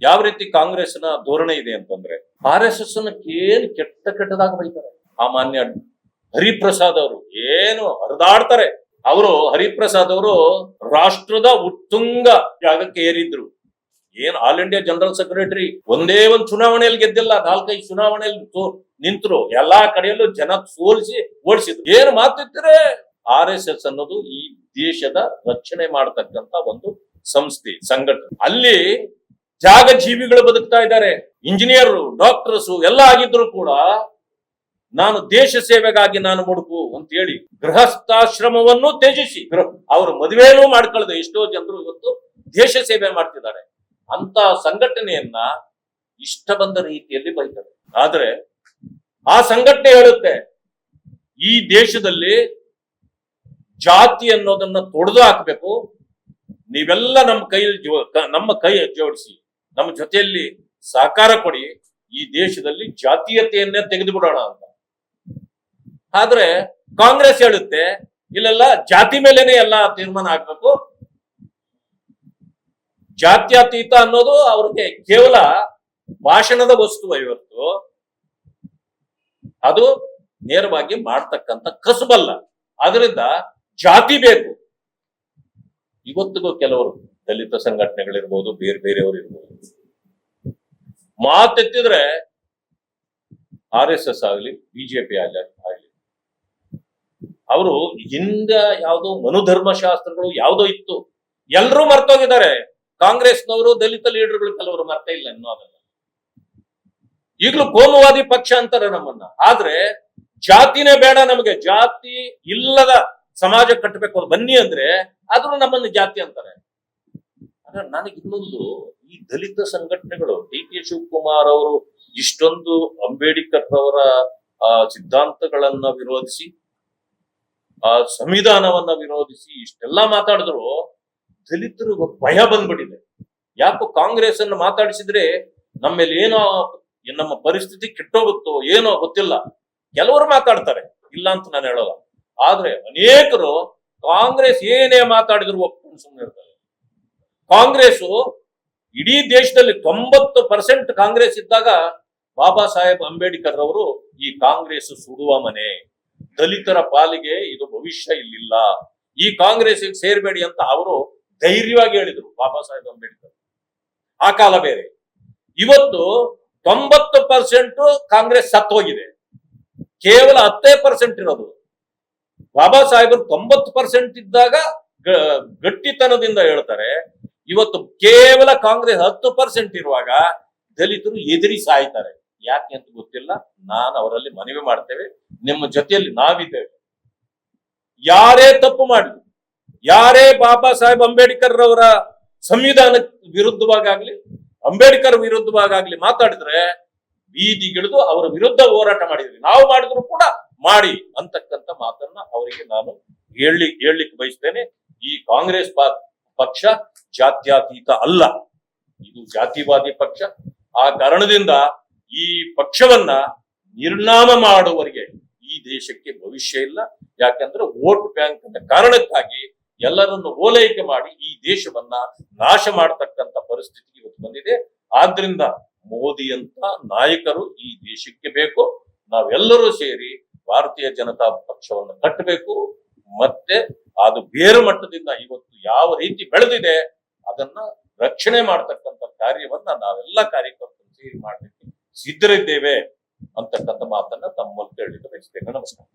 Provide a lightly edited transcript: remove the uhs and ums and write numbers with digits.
ಯಾವ ರೀತಿ ಕಾಂಗ್ರೆಸ್ನ ಧೋರಣೆ ಇದೆ ಅಂತಂದ್ರೆ RSS ಏನ್ ಕೆಟ್ಟದಾಗ ಬೈತಾರೆ. ಆ ಮಾನ್ಯ ಹರಿಪ್ರಸಾದ್ ಅವರು ಏನು ಹರಿದಾಡ್ತಾರೆ. ಅವರು ಹರಿಪ್ರಸಾದ್ ಅವರು ರಾಷ್ಟ್ರದ ಉತ್ತುಂಗ ಜಾಗಕ್ಕೆ ಏರಿದ್ರು. ಏನ್ ಆಲ್ ಇಂಡಿಯಾ ಜನರಲ್ ಸೆಕ್ರೆಟರಿ, ಒಂದೇ ಒಂದು ಚುನಾವಣೆಯಲ್ಲಿ ಗೆದ್ದಿಲ್ಲ, 4-5 ಚುನಾವಣೆಯಲ್ಲಿ ನಿಂತರು. ಎಲ್ಲಾ ಕಡೆಯಲ್ಲೂ ಜನ ಸೋಲಿಸಿ ಓಡಿಸಿದ್ರು. ಏನು ಮಾತಿದ್ರೆ RSS ಅನ್ನೋದು ಈ ದೇಶದ ರಕ್ಷಣೆ ಮಾಡತಕ್ಕಂತ ಒಂದು ಸಂಸ್ಥೆ, ಸಂಘಟನೆ. ಅಲ್ಲಿ ತ್ಯಾಗ ಜೀವಿಗಳು ಬದುಕ್ತಾ ಇದ್ದಾರೆ. ಇಂಜಿನಿಯರ್, ಡಾಕ್ಟರ್ಸ್ ಎಲ್ಲ ಆಗಿದ್ರು ಕೂಡ ನಾನು ದೇಶ ಸೇವೆಗಾಗಿ ನಾನು ಮುಡುಕು ಅಂತ ಹೇಳಿ ಗೃಹಸ್ಥಾಶ್ರಮವನ್ನು ತ್ಯಜಿಸಿ ಅವರು ಮದುವೆನೂ ಮಾಡ್ಕೊಳ್ಳದೆ ಎಷ್ಟೋ ಜನರು ಇವತ್ತು ದೇಶ ಸೇವೆ ಮಾಡ್ತಿದ್ದಾರೆ. ಅಂತ ಸಂಘಟನೆಯನ್ನ ಇಷ್ಟ ಬಂದ ರೀತಿಯಲ್ಲಿ ಬೈತಾರೆ. ಆದ್ರೆ ಆ ಸಂಘಟನೆ ಹೇಳುತ್ತೆ, ಈ ದೇಶದಲ್ಲಿ ಜಾತಿ ಅನ್ನೋದನ್ನ ತೊಡೆದು ಹಾಕ್ಬೇಕು, ನೀವೆಲ್ಲ ನಮ್ಮ ಕೈ ಜೋಡಿಸಿ ನಮ್ಮ ಜೊತೆಯಲ್ಲಿ ಸಹಕಾರ ಕೊಡಿ, ಈ ದೇಶದಲ್ಲಿ ಜಾತೀಯತೆಯನ್ನೇ ತೆಗೆದು ಬಿಡೋಣ ಅಂತ. ಆದ್ರೆ ಕಾಂಗ್ರೆಸ್ ಹೇಳುತ್ತೆ, ಇಲ್ಲೆಲ್ಲ ಜಾತಿ ಮೇಲೆನೆ ಎಲ್ಲ ತೀರ್ಮಾನ ಆಗ್ಬೇಕು, ಜಾತ್ಯತೀತ ಅನ್ನೋದು ಅವ್ರಿಗೆ ಕೇವಲ ಭಾಷಣದ ವಸ್ತು ಇವತ್ತು, ಅದು ನೇರವಾಗಿ ಮಾಡ್ತಕ್ಕಂಥ ಕಸುಬಲ್ಲ. ಅದರಿಂದ ಜಾತಿ ಬೇಕು. ಇವತ್ತಿಗೂ ಕೆಲವರು ದಲಿತ ಸಂಘಟನೆಗಳಿರ್ಬೋದು, ಬೇರೆಯವರು ಇರ್ಬೋದು, ಮಾತೆತ್ತಿದ್ರೆ RSS ಆಗಲಿ ಬಿಜೆಪಿ ಆಗಲಿ ಅವರು ಹಿಂದ ಯಾವುದೋ ಮನುಧರ್ಮಶಾಸ್ತ್ರಗಳು ಯಾವುದೋ ಇತ್ತು, ಎಲ್ಲರೂ ಮರ್ತೋಗಿದ್ದಾರೆ. ಕಾಂಗ್ರೆಸ್ನವರು ದಲಿತ ಲೀಡರ್ಗಳು ಕೆಲವರು ಮರ್ತ ಇಲ್ಲ ಇನ್ನೂ. ಅದನ್ನ ಈಗಲೂ ಕೋಮುವಾದಿ ಪಕ್ಷ ಅಂತಾರೆ ನಮ್ಮನ್ನ. ಆದ್ರೆ ಜಾತಿನೇ ಬೇಡ ನಮಗೆ, ಜಾತಿ ಇಲ್ಲದ ಸಮಾಜ ಕಟ್ಟಬೇಕು ಬನ್ನಿ ಅಂದ್ರೆ ಆದ್ರೂ ನಮ್ಮನ್ನು ಜಾತಿ ಅಂತಾರೆ. ನನಗೆ ಇನ್ನೊಂದು, ಈ ದಲಿತ ಸಂಘಟನೆಗಳು, DK ಶಿವಕುಮಾರ್ ಅವರು ಇಷ್ಟೊಂದು ಅಂಬೇಡ್ಕರ್ ಅವರ ಸಿದ್ಧಾಂತಗಳನ್ನ ವಿರೋಧಿಸಿ, ಆ ಸಂವಿಧಾನವನ್ನ ವಿರೋಧಿಸಿ ಇಷ್ಟೆಲ್ಲ ಮಾತಾಡಿದ್ರು, ದಲಿತರು ಭಯ ಬಂದ್ಬಿಟ್ಟಿದೆ. ಯಾಕೋ ಕಾಂಗ್ರೆಸ್ ಅನ್ನು ಮಾತಾಡಿಸಿದ್ರೆ ನಮ್ಮೇಲೆ ಏನೋ ನಮ್ಮ ಪರಿಸ್ಥಿತಿ ಕೆಟ್ಟೋಗುತ್ತೋ ಏನೋ ಗೊತ್ತಿಲ್ಲ. ಕೆಲವರು ಮಾತಾಡ್ತಾರೆ, ಇಲ್ಲ ಅಂತ ನಾನು ಹೇಳೋಲ್ಲ. ಆದ್ರೆ ಅನೇಕರು ಕಾಂಗ್ರೆಸ್ ಏನೇ ಮಾತಾಡಿದ್ರು ಒಪ್ಕೊಂಡು ಸುಮ್ಮನೆ ಇರ್ತಾರೆ. ಕಾಂಗ್ರೆಸ್ ಇಡೀ ದೇಶದಲ್ಲಿ 90% ಕಾಂಗ್ರೆಸ್ ಇದ್ದಾಗ ಬಾಬಾ ಸಾಹೇಬ್ ಅಂಬೇಡ್ಕರ್ ಅವರು ಈ ಕಾಂಗ್ರೆಸ್ ಸುಡುವ ಮನೆ, ದಲಿತರ ಪಾಲಿಗೆ ಇದು ಭವಿಷ್ಯ ಇಲ್ಲಿಲ್ಲ, ಈ ಕಾಂಗ್ರೆಸ್ ಸೇರ್ಬೇಡಿ ಅಂತ ಅವರು ಧೈರ್ಯವಾಗಿ ಹೇಳಿದ್ರು ಬಾಬಾ ಸಾಹೇಬ್ ಅಂಬೇಡ್ಕರ್. ಆ ಕಾಲ ಬೇರೆ. ಇವತ್ತು 90% ಕಾಂಗ್ರೆಸ್ ಸತ್ತೋಗಿದೆ, ಕೇವಲ 10% ಇರೋದು. ಬಾಬಾ ಸಾಹೇಬರು 90% ಇದ್ದಾಗ ಗಟ್ಟಿತನದಿಂದ ಹೇಳ್ತಾರೆ. ಇವತ್ತು ಕೇವಲ ಕಾಂಗ್ರೆಸ್ 10% ಇರುವಾಗ ದಲಿತರು ಎದುರಿ ಸಾಯ್ತಾರೆ. ಯಾಕೆ ಅಂತ ಗೊತ್ತಿಲ್ಲ. ನಾನು ಅವರಲ್ಲಿ ಮನವಿ ಮಾಡ್ತೇವೆ, ನಿಮ್ಮ ಜೊತೆಯಲ್ಲಿ ನಾವಿದ್ದೇವೆ. ಯಾರೇ ತಪ್ಪು ಮಾಡಲಿ, ಯಾರೇ ಬಾಬಾ ಸಾಹೇಬ್ ಅಂಬೇಡ್ಕರ್ ಅವರ ಸಂವಿಧಾನ ವಿರುದ್ಧವಾಗಲಿ, ಅಂಬೇಡ್ಕರ್ ವಿರುದ್ಧವಾಗಲಿ ಮಾತಾಡಿದ್ರೆ ಬೀದಿಗಿಳಿದು ಅವರ ವಿರುದ್ಧ ಹೋರಾಟ ಮಾಡಿದ್ವಿ, ನಾವು ಮಾಡಿದ್ರು ಕೂಡ ಮಾಡಿ ಅಂತಕ್ಕಂಥ ಮಾತನ್ನ ಅವರಿಗೆ ನಾನು ಹೇಳಲಿಕ್ಕೆ ಬಯಸ್ತೇನೆ. ಈ ಕಾಂಗ್ರೆಸ್ ಪಕ್ಷ ಜಾತ್ಯತೀತ ಅಲ್ಲ, ಇದು ಜಾತಿವಾದಿ ಪಕ್ಷ. ಆ ಕಾರಣದಿಂದ ಈ ಪಕ್ಷವನ್ನ ನಿರ್ನಾಮ ಮಾಡುವವರಿಗೆ ಈ ದೇಶಕ್ಕೆ ಭವಿಷ್ಯ ಇಲ್ಲ. ಯಾಕಂದ್ರೆ ವೋಟ್ ಬ್ಯಾಂಕ್ ಅಂತ ಕಾರಣಕ್ಕಾಗಿ ಎಲ್ಲರನ್ನು ಓಲೈಕೆ ಮಾಡಿ ಈ ದೇಶವನ್ನ ನಾಶ ಮಾಡತಕ್ಕಂತ ಪರಿಸ್ಥಿತಿ ಇವತ್ತು ಬಂದಿದೆ. ಆದ್ರಿಂದ ಮೋದಿಯಂತ ನಾಯಕರು ಈ ದೇಶಕ್ಕೆ ಬೇಕು. ನಾವೆಲ್ಲರೂ ಸೇರಿ ಭಾರತೀಯ ಜನತಾ ಪಕ್ಷವನ್ನು ಕಟ್ಟಬೇಕು. ಮತ್ತೆ ಅದು ಬೇರು ಮಟ್ಟದಿಂದ ಇವತ್ತು ಯಾವ ರೀತಿ ಬೆಳೆದಿದೆ ಅದನ್ನ ರಕ್ಷಣೆ ಮಾಡತಕ್ಕಂತ ಕಾರ್ಯವನ್ನ ನಾವೆಲ್ಲ ಕಾರ್ಯಕರ್ತರು ಸೇರಿ ಮಾಡಲಿಕ್ಕೆ ಸಿದ್ಧರಿದ್ದೇವೆ ಅಂತಕ್ಕಂಥ ಮಾತನ್ನ ತಮ್ಮ ಮೂಲಕ ಹೇಳಿಕ್ಕೆ ಬಯಸ್ತೇನೆ. ನಮಸ್ಕಾರ.